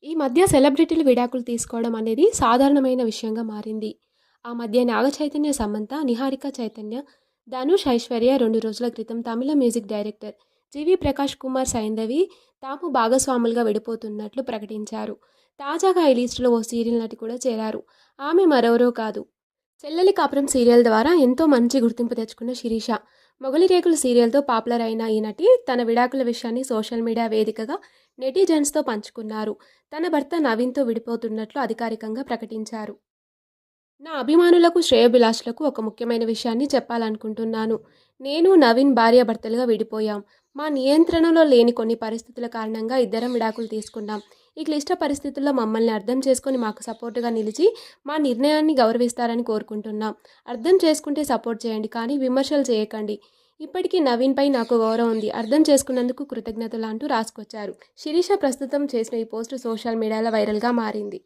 ఈ మధ్య సెలబ్రిటీలు విడాకులు తీసుకోవడం అనేది సాధారణమైన విషయంగా మారింది. ఆ మధ్య నాగ చైతన్య, సమంత, నిహారిక చైతన్య, ధనుష్, ఐశ్వర్య 2 రోజుల క్రితం తమిళ మ్యూజిక్ డైరెక్టర్ జీవి ప్రకాష్ కుమార్, సైంధవి తాము భాగస్వాములుగా విడిపోతున్నట్లు ప్రకటించారు. తాజాగా ఈ లిస్టులో ఓ సీరియల్ నటి కూడా చేరారు. ఆమె మరెవరో కాదు, చెల్లెలి కాపురం సీరియల్ ద్వారా ఎంతో మంచి గుర్తింపు తెచ్చుకున్న శిరీష. మొగలి రేకులు సీరియల్తో పాపులర్ అయిన ఈ నటి తన విడాకుల విషయాన్ని సోషల్ మీడియా వేదికగా నెటిజన్స్తో పంచుకున్నారు. తన భర్త నవీన్తో విడిపోతున్నట్లు అధికారికంగా ప్రకటించారు. నా అభిమానులకు, శ్రేయోభిలాషులకు ఒక ముఖ్యమైన విషయాన్ని చెప్పాలనుకుంటున్నాను. నేను, నవీన్ భార్యాభర్తలుగా విడిపోయాం. మా నియంత్రణలో లేని కొన్ని పరిస్థితుల కారణంగా ఇద్దరం విడాకులు తీసుకున్నాం. ఈ క్లిష్ట పరిస్థితుల్లో మమ్మల్ని అర్థం చేసుకొని మాకు సపోర్టుగా నిలిచి మా నిర్ణయాన్ని గౌరవిస్తారని కోరుకుంటున్నాం. అర్థం చేసుకుంటే సపోర్ట్ చేయండి, కానీ విమర్శలు చేయకండి. ఇప్పటికీ నవీన్పై నాకు గౌరవం ఉంది. అర్థం చేసుకున్నందుకు కృతజ్ఞతలు అంటూ రాసుకొచ్చారు. శిరీష ప్రస్తుతం చేసిన ఈ పోస్టు సోషల్ మీడియాలో వైరల్గా మారింది.